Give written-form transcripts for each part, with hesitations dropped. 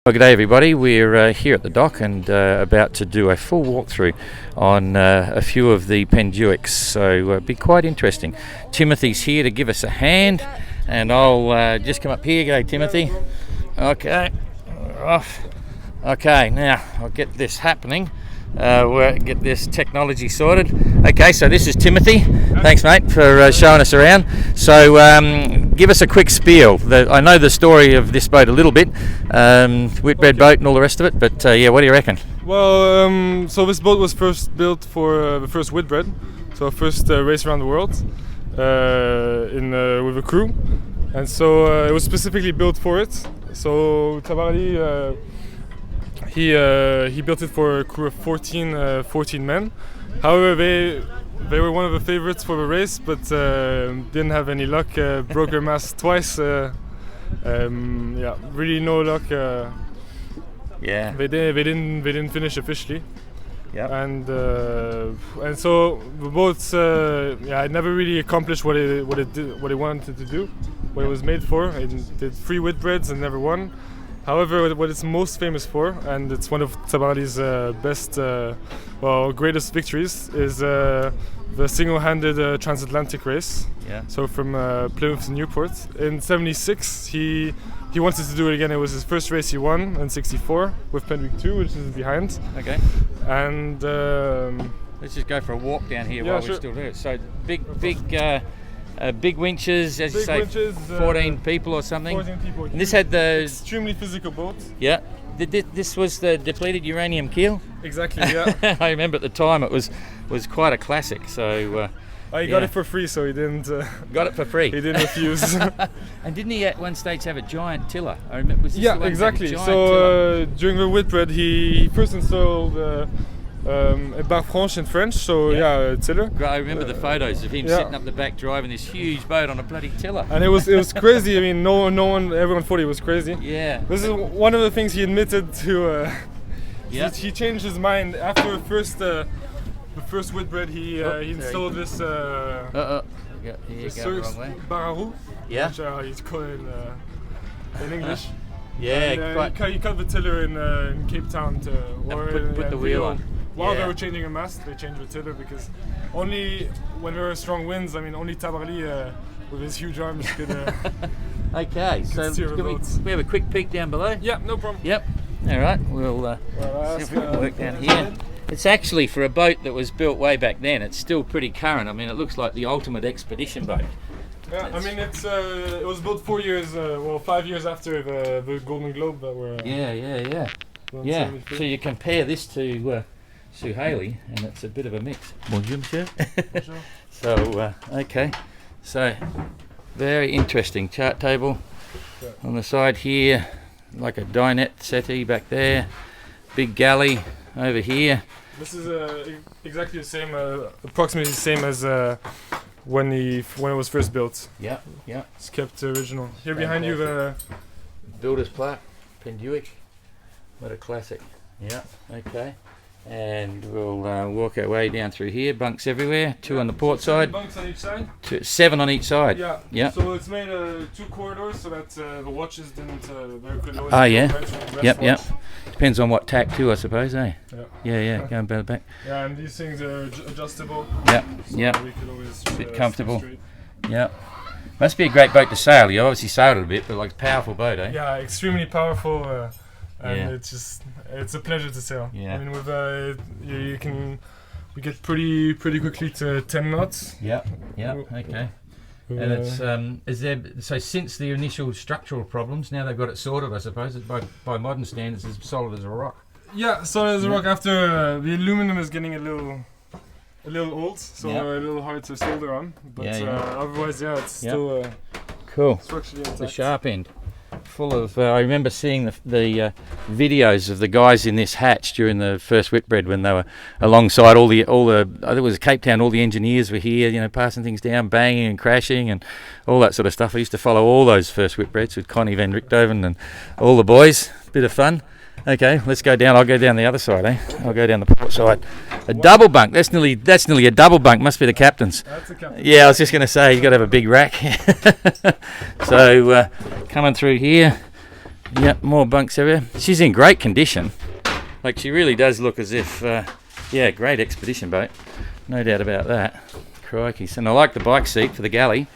Well, good day everybody. We're here at the dock and about to do a full walkthrough on a few of the Pen Duicks, so it'll be quite interesting. Timothy's here to give us a hand, and I'll just come up here. Go, Timothy. Okay, off. Okay, now I'll get this happening. We'll get this technology sorted. Okay, so this is Timothy. Thanks, mate, for showing us around. So give us a quick spiel. I know the story of this boat a little bit, Whitbread boat and all the rest of it, but yeah, what do you reckon? Well, so this boat was first built for the first Whitbread, so first race around the world with a crew, and so it was specifically built for it. So Tabarly, he built it for a crew of 14 men. However, they were one of the favorites for the race, but didn't have any luck. Broke their mast twice. Yeah, really no luck. Yeah. They didn't finish officially. Yeah. And so the boats, it never really accomplished what it wanted to do, what it was made for. It did 3 Whitbreads and never won. However, what it's most famous for, and it's one of Tabarly's greatest victories, is the single-handed transatlantic race. Yeah. So from Plymouth to Newport in '76, he wanted to do it again. It was his first race he won in '64 with Pen Duick II, which is behind. Okay. And let's just go for a walk down here while sure. we're still there. So big winches, as you say, winches, 14 people or something. 14 people. And this had the extremely physical boat. Yeah. This was the depleted uranium keel. Exactly. Yeah. I remember at the time it was quite a classic. So. He got it for free, so he didn't. Got it for free. He didn't refuse. And didn't he at one stage have a giant tiller? I remember. Was this the one exactly. That had a So during the Whitbread, he first installed a barre franche in French. So tiller. I remember the photos of him sitting up the back driving this huge boat on a bloody tiller. And it was crazy. I mean, everyone thought he was crazy. Yeah. This is one of the things he admitted to. He changed his mind after the first Whitbread. He installed this. Here you go, wrong way. Barre à roue. Yeah. Which he's called in English. Yeah. He cut the tiller in Cape Town to put the wheel on. While they were changing a mast, they changed the tiller because only when there were strong winds, only Tabarly with his huge arms could. Okay, so we have a quick peek down below? Yeah, no problem. Yep. All right, we'll see if we can work down here. It's actually, for a boat that was built way back then, it's still pretty current. I mean, it looks like the ultimate expedition boat. Yeah, it was built 5 years after the Golden Globe that were. Yeah. So you compare this to Sue Haley, and it's a bit of a mix. Bonjour, monsieur. Bonjour. So okay, so very interesting chart table on the side here, like a dinette settee back there, big galley over here. This is exactly the same, approximately the same as when it was first built. Yeah. It's kept original. Here behind you, the builder's plaque, Pen Duick. What a classic. Yeah. Okay. And we'll walk our way down through here. Bunks everywhere. 2 on the port side. 7 bunks on each side. 7 on each side. Yeah. So it's made 2 corridors so that the watches didn't. Yep. Depends on what tack too, I suppose, eh? Yeah. Going better back. Yeah, and these things are adjustable. Yep. So we could always a bit comfortable. straight. Yep. Must be a great boat to sail. You obviously sailed it a bit, but like a powerful boat, eh? Yeah, extremely powerful. And it's a pleasure to sail. Yeah. I mean, with we get pretty quickly to 10 knots. Yeah. Okay. And it's so since the initial structural problems, now they've got it sorted. I suppose by modern standards, it's solid as a rock. Yeah, solid as a rock. After the aluminum is getting a little old, so a little hard to solder on. But otherwise, it's still cool. Structurally intact. The sharp end. Full of. I remember seeing the videos of the guys in this hatch during the first Whitbread when they were alongside all the. I think it was Cape Town. All the engineers were here, passing things down, banging and crashing, and all that sort of stuff. I used to follow all those first Whitbreads with Connie van Richthoven and all the boys. Bit of fun. Okay, let's go down. I'll go down the other side, eh? I'll go down the port side. A double bunk. That's nearly a double bunk. Must be the captain's. That's the captain's. Yeah, I was just going to say, you've got to have a big rack. So, coming through here, Yep, more bunks area. She's in great condition. Like, she really does look as if, yeah, great expedition boat. No doubt about that. Crikey. And I like the bike seat for the galley.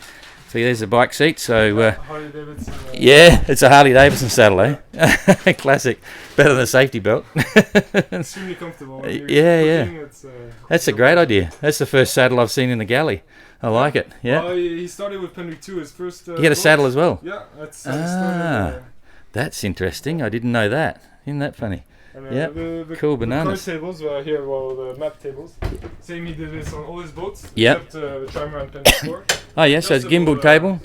See, there's the bike seat. So, Harley Davidson. yeah, it's a Harley Davidson saddle, eh? Classic. Better than a safety belt. Extremely comfortable. Yeah. That's a great idea. That's the first saddle I've seen in the galley. I like it. Yeah. Well, he started with Pen Duick II, his first. He had a saddle as well. Yeah, that's. That's interesting. I didn't know that. Isn't that funny? Yeah, cool bananas. The card tables here, well, the map tables. Same, he did this on all his boats. Yep. Except the Trimaran Pen Duick IV. Oh yeah, so it's gimbal table.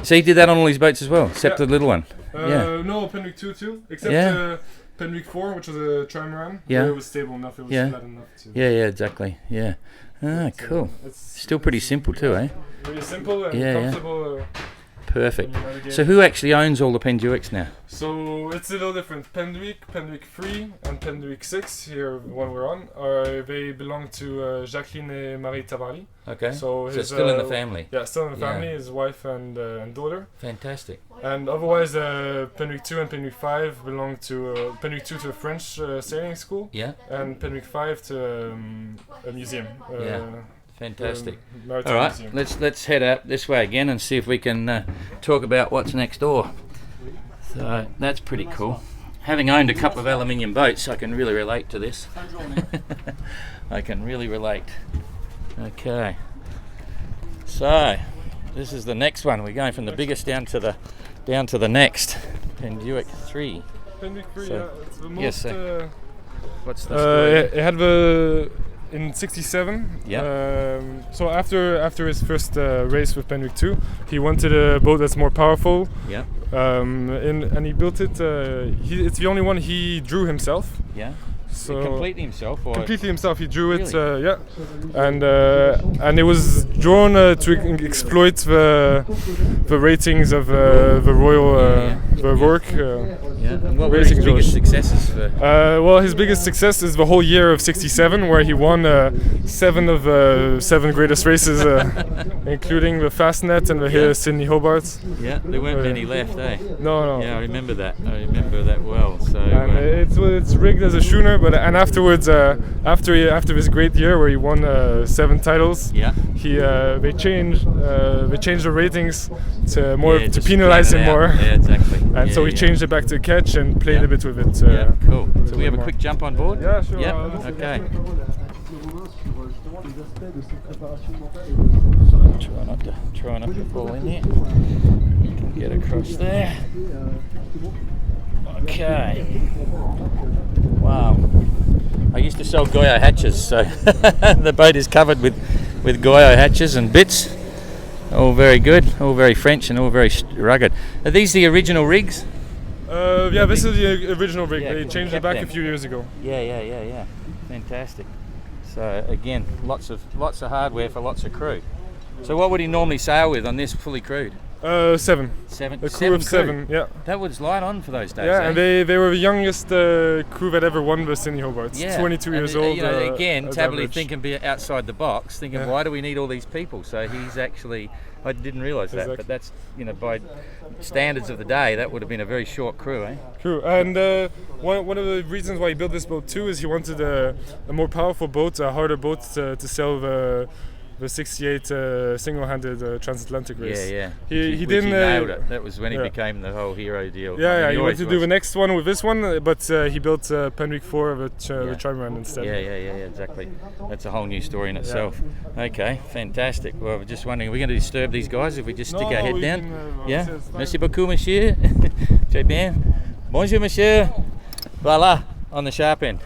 So he did that on all his boats as well, except the little one. No, Pen Duick II too. Except Pen Duick IV, which was a Trimaran. Yeah. It was stable enough. It was flat enough too. Yeah, exactly. Yeah. Ah, cool. Still pretty simple too, eh? Really simple and comfortable. Perfect. So who actually owns all the Pen Duicks now? So it's a little different. Pen Duick III, and Pen Duick VI, here the one we're on, they belong to Jacqueline and Marie Tabarly. Okay. So it's still in the family. Yeah, still in the family. His wife and daughter. Fantastic. And otherwise, Pen Duick II and Pen Duick V belong to Pen Duick II to a French sailing school. Yeah. And Pen Duick V to a museum. Fantastic. All right, let's head out this way again and see if we can talk about what's next door. So that's pretty cool. Having owned a couple of aluminium boats, I can really relate to this. I can really relate. Okay. So this is the next one. We're going from the biggest down to the next. Pen Duick III. Pen Duick III. So, It's the most. Yes. What's the story? It had the. In '67, so after his first race with Pen Duick II, he wanted a boat that's more powerful. Yeah. And he built it. It's the only one he drew himself. Yeah. So completely himself, or completely himself. He drew it. Really? And it was drawn to exploit the ratings of the royal the work. And what were his biggest successes? Well, his biggest success is the whole year of '67, where he won 7 of the 7 greatest races, including the Fastnet and the Sydney Hobart. Yeah, there weren't many left, eh? No. Yeah, I remember that. I remember that well. So and it's rigged as a schooner, but afterwards, after this great year where he won 7 titles, they changed the ratings to more to penalize him more. Yeah, exactly. And so we changed it back to catch and played a bit with it. Cool. So we have a quick jump on board? Yeah, sure. Yep. Okay. Try not to fall in here. Can get across there. Okay. Wow. I used to sell Goyo hatches, so the boat is covered with Goyo hatches and bits. All very good, all very French and all very rugged. Are these the original rigs? This is the original rig. Yeah, they changed it back them a few years ago. Yeah. Fantastic. So again, lots of hardware for lots of crew. So what would he normally sail with on this fully crewed? 7. A crew of 7. Yeah. That was light on for those days. Yeah, eh? and they were the youngest crew that ever won the Sydney Hobart. 22 years old. You know, again, Tabarly average. thinking outside the box, thinking why do we need all these people? So he's actually, I didn't realise that, but that's, by standards of the day, that would have been a very short crew, eh? True, and one of the reasons why he built this boat too is he wanted a more powerful boat, a harder boat to sail the '68 single-handed transatlantic race. Yeah. He didn't. He nailed it. That was when he Yeah. became the whole hero deal. Yeah, he wanted to do the next one with this one, but he built Pen Duick IV the Trimaran instead. Yeah, exactly. That's a whole new story in itself. Okay, fantastic. Well, we're just wondering, are we going to disturb these guys if we just stick our head down? Merci beaucoup, monsieur. Très bien. Bonjour, monsieur. Voila, on the sharp end.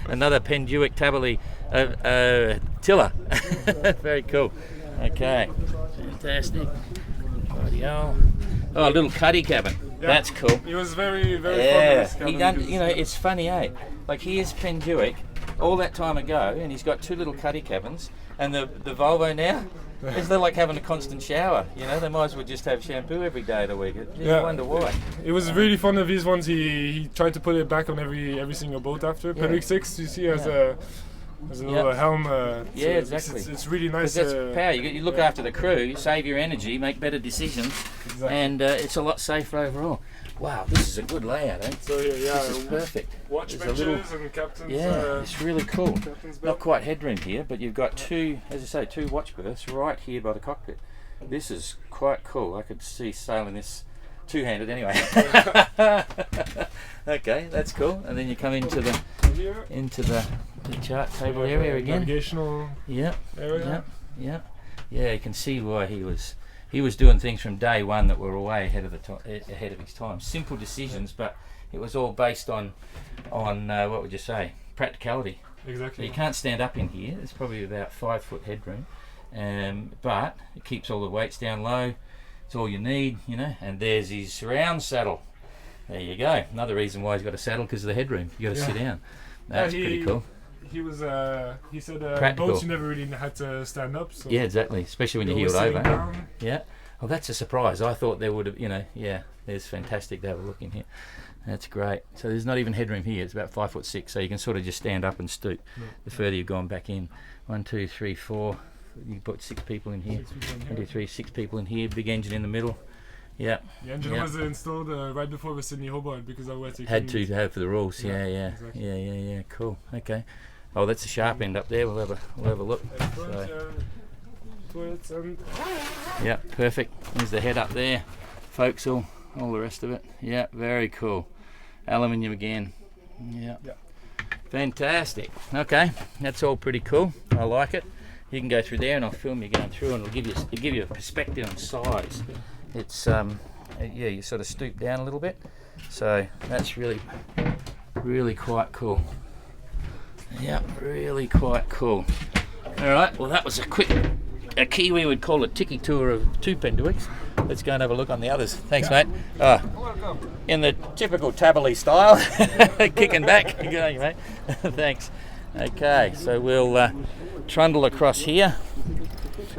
Another Pen Duick Tabarly tiller. Very cool. Okay, fantastic. Oh, a little cuddy cabin. Yeah. That's cool. He was very fond of this cabin. He done. It's funny, eh? Like here's Pen Duick all that time ago, and he's got 2 little cuddy cabins, and the Volvo now. It's like having a constant shower, They might as well just have shampoo every day of the week. I wonder why. It was really fond of these ones. He tried to put it back on every single boat after. Pen Duick VI, you see, has There's a little helm. Yeah, exactly. It's really nice. That's power. You look after the crew, save your energy, make better decisions, and it's a lot safer overall. Wow, this is a good layout, eh? So this is perfect. Watch benches and captains. Yeah, it's really cool. Not quite headroom here, but you've got two, as I say, two watch berths right here by the cockpit. This is quite cool. I could see sailing this two-handed anyway. Okay, that's cool. And then you come into the chart table area again. Navigational area. Yeah. You can see why he was doing things from day one that were way ahead of his time. Simple decisions, but it was all based on what would you say, practicality. Exactly. So you can't stand up in here. It's probably about 5 foot headroom, but it keeps all the weights down low. It's all you need, you know. And there's his surround saddle. There you go. Another reason why he's got a saddle, because of the headroom. You got to sit down. That's pretty cool. He said boats you never really had to stand up. So yeah, exactly. Especially when you're heeled over. Down. Yeah. Well, that's a surprise. I thought there would have, there's fantastic to have a look in here. That's great. So there's not even headroom here. It's about 5'6", so you can sort of just stand up and stoop. The further you've gone back in. 1, 2, 3, 4. You put 6 people in here. 1, 2, 3, 6 people in here. Big engine in the middle. Yeah. The engine was installed right before the Sydney Hobart because otherwise you had to have for the rules. Yeah. Cool. Okay. Oh, that's the sharp end up there. We'll have a look. Yeah, perfect. There's the head up there, forecastle, all the rest of it. Yeah, very cool. Aluminium again. Yeah. Fantastic. Okay, that's all pretty cool. I like it. You can go through there, and I'll film you going through, and it'll give you a perspective on size. It's you sort of stoop down a little bit, so that's really quite cool. Yeah, really quite cool. All right, well that was a Kiwi would call it tiki tour of 2 Pen Duicks. Let's go and have a look on the others. Thanks, mate. In the typical Taberley style, kicking back. Good on you, mate. Thanks. Okay, so we'll trundle across here.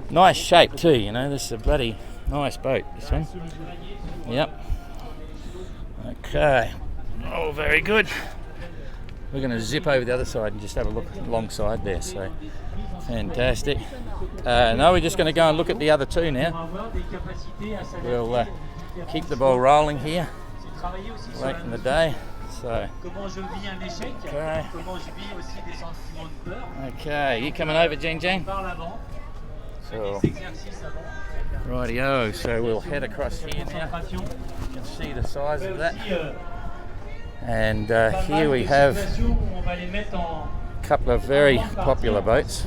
Nice shape too, you know. This is a bloody nice boat, this one. Yep. Okay. Oh, very good. We're going to zip over the other side and just have a look alongside there. So, fantastic. No, we're just going to go and look at the other 2 now. We'll keep the ball rolling here late in the day. So, okay, you coming over, Jing Jing? So, rightio, so we'll head across here now. You can see the size of that. And here we have a couple of very popular boats,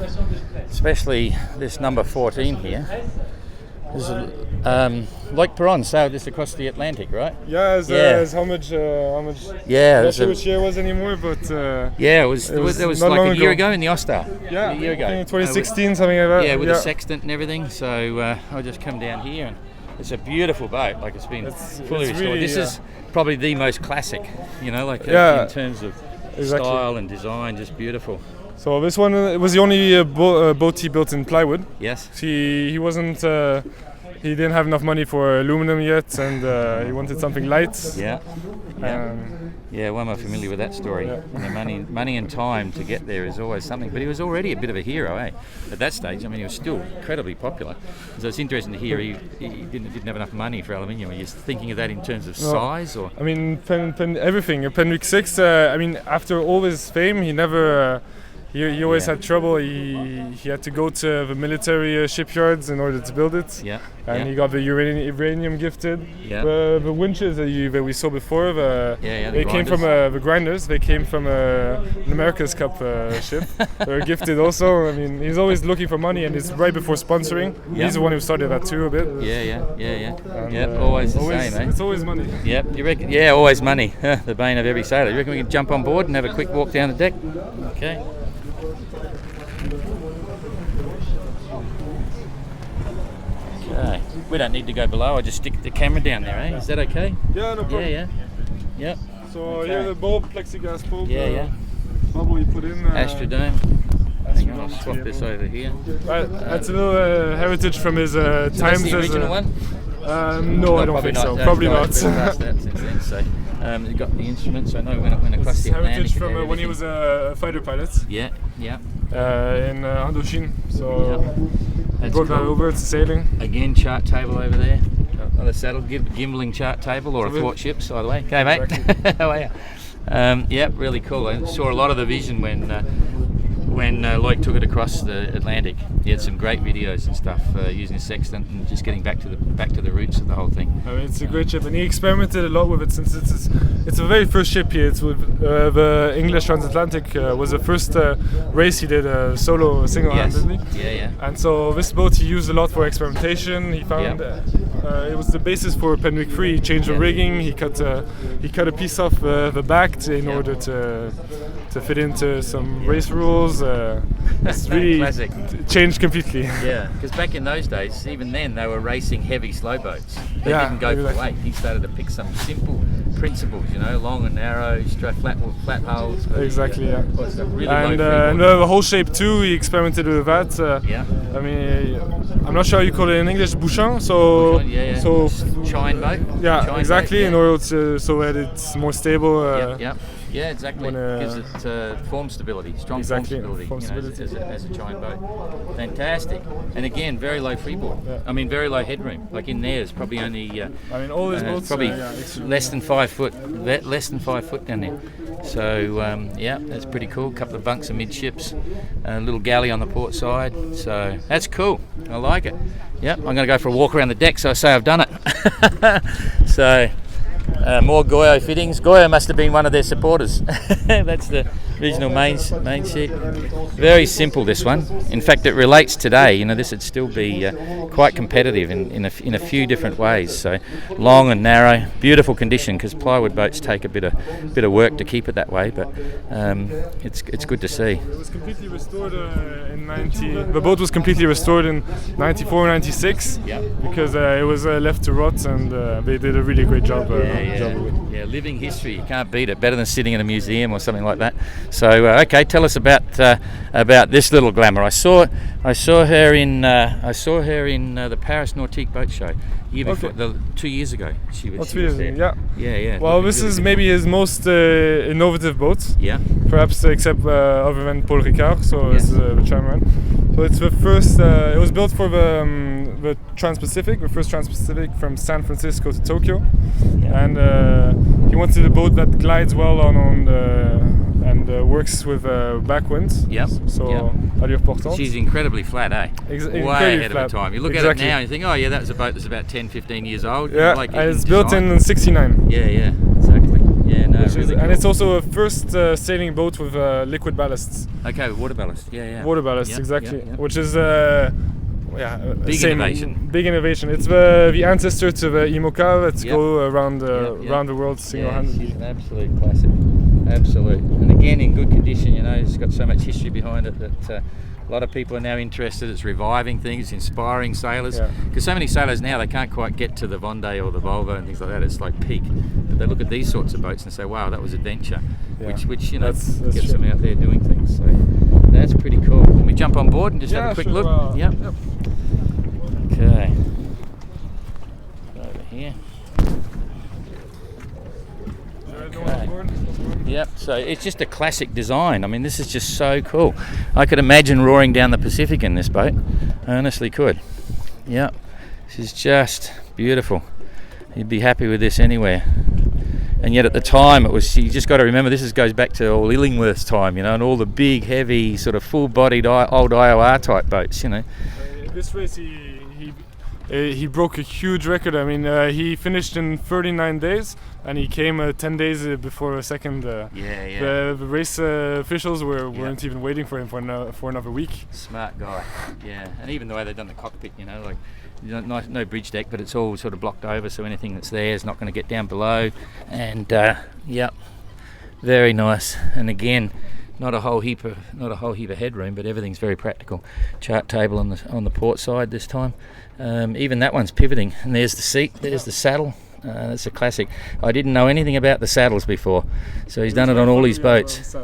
especially this number 14 here. This is Lake Perron sailed this across the Atlantic, right? Yeah, as how much? Yeah, not sure which year it was anymore, but yeah, it was like a year ago in the Ostar. Yeah, a year ago, 2016, something like that. Yeah, with the sextant and everything. So I'll just come down here, and it's a beautiful boat. Like it's been fully restored. Really, this is probably the most classic, you know, like in terms of style and design, just beautiful. So this one, it was the only boat he built in plywood. Yes. He wasn't. He didn't have enough money for aluminum yet, and he wanted something light. Yeah. Yeah, well, I'm familiar with that story. Yeah. And the money and time to get there is always something. But he was already a bit of a hero, eh? At that stage, I mean, he was still incredibly popular. So it's interesting to hear he didn't have enough money for aluminium. Are you thinking of that in terms of size, or? I mean, everything. A Pen Duick VI. I mean, after all his fame, he never. He always had trouble. He had to go to the military shipyards in order to build it. Yeah. And he got the uranium gifted. Yeah. The winches that we saw before, they came from the grinders. They came from an America's Cup ship. They were gifted also. I mean, he's always looking for money, and it's right before sponsoring. Yep. He's the one who started that too a bit. Yeah. Always the same, eh? It's always money. Yep. You reckon? Yeah, always money. The bane of every sailor. You reckon we can jump on board and have a quick walk down the deck? Okay. Okay. We don't need to go below. I just stick the camera down there, eh? Is that okay? Yeah, no problem. Yeah. Yep. So here the bulb, plexiglass bulb. Yeah. Bubble you put in. Astrodome. Hang on, I'll swap this over here. Right, that's a little heritage from his times. That's the original one? No, I don't think so. Probably not. That since then, so. You've got the instruments. I know when it went across the Atlantic. Heritage from when he was a fighter pilot. Yeah, yeah. In Indochine. So That's brought that cool. over to sailing. Again, chart table over there. Another saddle, gimbaling chart table or So athwartships, either way. Okay, mate. Exactly. How are you? Yeah, really cool. I saw a lot of the vision when Loic took it across the Atlantic. He had some great videos and stuff using a sextant and just getting back to the roots of the whole thing. I mean, it's a great ship, and he experimented a lot with it since it's the very first ship here. It's with the English transatlantic was the first race he did solo, single-handedly. Yes. Yeah, yeah. And so this boat he used a lot for experimentation. He found it was the basis for Pen Duick III. He changed the rigging. He cut a piece off the back in order to fit into some race rules. It's really Classic. changed completely. Yeah, because back in those days, even then, they were racing heavy slow boats. They Yeah, didn't go for exactly. weight. He started to pick some simple principles, long and narrow, flat hulls. Exactly, yeah. Really And low freeboard. the whole shape too, he experimented with that. Yeah. I mean, I'm not sure how you call it in English, bouchon. So, Yeah. so Chine boat. yeah, Chine exactly. boat, In order to so that it's more stable. Yeah, exactly. when, Gives it form stability, strong Exactly, form form stability, stability. as a chine boat. Fantastic. And again, very low freeboard. Yeah. I mean, very low headroom. Like in there, it's probably only I mean, all these boats probably it's less than 5 foot. Less than 5 foot down there. So yeah, that's pretty cool. Couple of bunks amidships, a little galley on the port side. So that's cool. I like it. Yep, I'm going to go for a walk around the deck. So I say I've done it. So. More Goyo fittings. Goyo must have been one of their supporters. That's the original main sheet. Very simple, this one. In fact, it relates today. This would still be quite competitive in a few different ways. So long and narrow, beautiful condition, because plywood boats take a bit of work to keep it that way. But it's good to see. It was completely restored in 90. The boat was completely restored in 94, 96. Yeah. Because it was left to rot, and they did a really great job. Yeah, living history. You can't beat it. Better than sitting in a museum or something like that. So, okay, tell us about this little glamour. I saw her in the Paris Nautique Boat Show. Before, 2 years ago. She was there. Yeah. Yeah. Well, Looking this really is good. maybe his most innovative boat. Yeah. Perhaps except other than Paul Ricard, so it's the Charman. So it's the first. It was built for the Trans-Pacific, the first Trans-Pacific from San Francisco to Tokyo, and he wanted a boat that glides well on and works with backwinds. Yep. So allure portante. She's incredibly flat, eh? Way incredibly ahead flat. of her time. You look at it now and you think, oh yeah, that was a boat that's about 10, 15 years old. Yeah, Like and it's built in '69. Yeah, exactly. Yeah, no, really And cool. it's also a first sailing boat with liquid ballasts. Okay, water ballast. Yeah. Water ballast, Yep, exactly. yep. Which is Big innovation. Big innovation. It's the ancestor to the IMOCA that Yep. go around Yep. around the world single-handedly. She's an absolute classic. Absolute. And again, in good condition. It's got so much history behind it that a lot of people are now interested. It's reviving things, inspiring sailors. Because so many sailors now, they can't quite get to the Vendée or the Volvo and things like that. It's like peak. But they look at these sorts of boats and say, wow, that was adventure. Yeah. Which That's gets true. them out there doing things. So that's pretty cool. Can we jump on board and just have a quick sure, look? Yep. Okay. Over here. Yep, so it's just a classic design. I mean, this is just so cool. I could imagine roaring down the Pacific in this boat. I honestly could. Yep, this is just beautiful. You'd be happy with this anywhere. And yet at the time, it was, you just got to remember, this goes back to all Illingworth's time, and all the big, heavy, sort of full-bodied old IOR type boats, In this race, he broke a huge record. I mean, he finished in 39 days, and he came 10 days before a second. The race officials weren't even waiting for him for another week. Smart guy. Yeah, and even the way they've done the cockpit, no bridge deck, but it's all sort of blocked over, so anything that's there is not going to get down below. And very nice. And again, not a whole heap of headroom, but everything's very practical. Chart table on the port side this time. Even that one's pivoting, and there's the seat, there's the saddle. That's a classic. I didn't know anything about the saddles before, so he's done it on all his boats.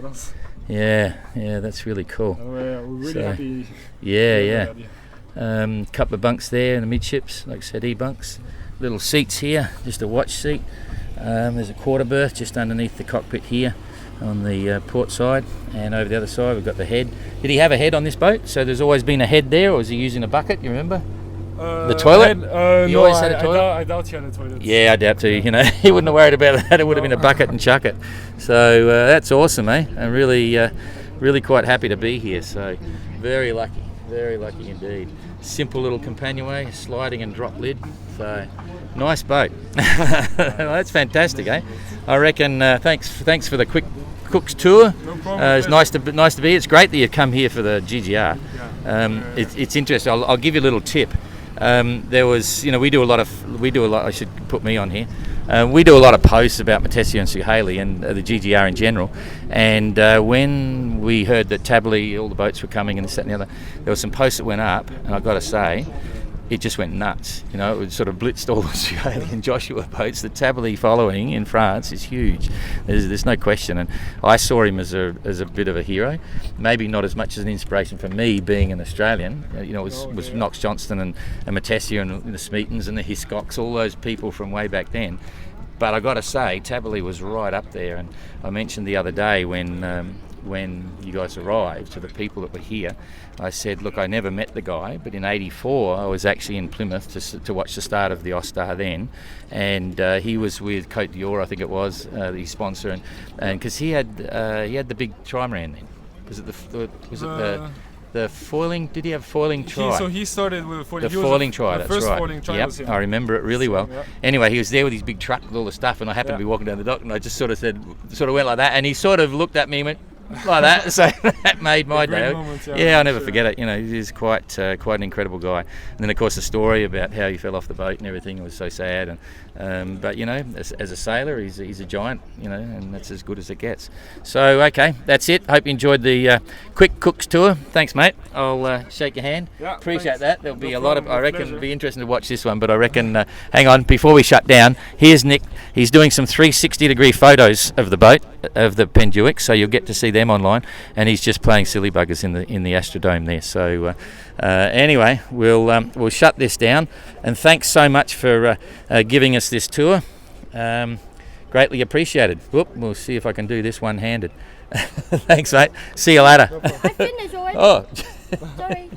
Yeah, that's really cool. We're really happy. Yeah. Couple of bunks there in the midships, like I said, E-bunks. Little seats here, just a watch seat. There's a quarter berth just underneath the cockpit here on the port side, and over the other side we've got the head. Did he have a head on this boat? So there's always been a head there, or was he using a bucket? You remember? The toilet? No, always had a toilet? I doubt he had a toilet. Yeah, I doubt too. You know, he wouldn't have worried about that. It would have been a bucket and chuck it. So that's awesome, eh? I'm really quite happy to be here. So very lucky indeed. Simple little companionway, sliding and drop lid. So nice boat. That's fantastic, eh? I reckon. Thanks for the quick Cook's tour. No problem. It's nice to be. It's great that you come here for the GGR. It's interesting. I'll give you a little tip. There was, we do a lot. I should put me on here. We do a lot of posts about Matessio and Suhaili and the GGR in general. And when we heard that Tabley, all the boats were coming and this, that and the other, there were some posts that went up, and I've got to say, it just went nuts. It sort of blitzed all the Suhaili and Joshua boats. The Tabley following in France is huge. There's no question. And I saw him as a bit of a hero. Maybe not as much as an inspiration for me being an Australian. It was Knox Johnston and Matessio and the Smeatons and the Hiscocks, all those people from way back then. But I got to say, Tabley was right up there. And I mentioned the other day when you guys arrived, to the people that were here, I said, look, I never met the guy, but in '84 I was actually in Plymouth to watch the start of the Austar then, and he was with Cote d'Or, I think it was, the sponsor, and because he had the big trimaran then. Was it the foiling? Did he have foiling tri? So he started with foiling. The foiling tri, that's first right. Foiling tri was him. I remember it really well. Yep. Anyway, he was there with his big truck with all the stuff, and I happened to be walking down the dock, and I just sort of went like that, and he sort of looked at me and went like that. So that made my day. Moment, I'll never forget it. He's quite an incredible guy. And then of course the story about how he fell off the boat and everything was so sad. And but as a sailor, he's a giant. And that's as good as it gets. So okay, that's it. Hope you enjoyed the quick Cook's tour. Thanks, mate. I'll shake your hand. Yeah, appreciate thanks. that. There'll be No a lot of. problem, I reckon pleasure. it'll be interesting to watch this one. But I reckon. Hang on, before we shut down. Here's Nick. He's doing some 360-degree photos of the boat, of the Pen Duick. So you'll get to see them online. And he's just playing silly buggers in the Astrodome there. So anyway, we'll shut this down. And thanks so much for giving us this tour. Greatly appreciated. Whoop, we'll see if I can do this one-handed. Thanks, mate. See you later. I finished already. Oh. Sorry.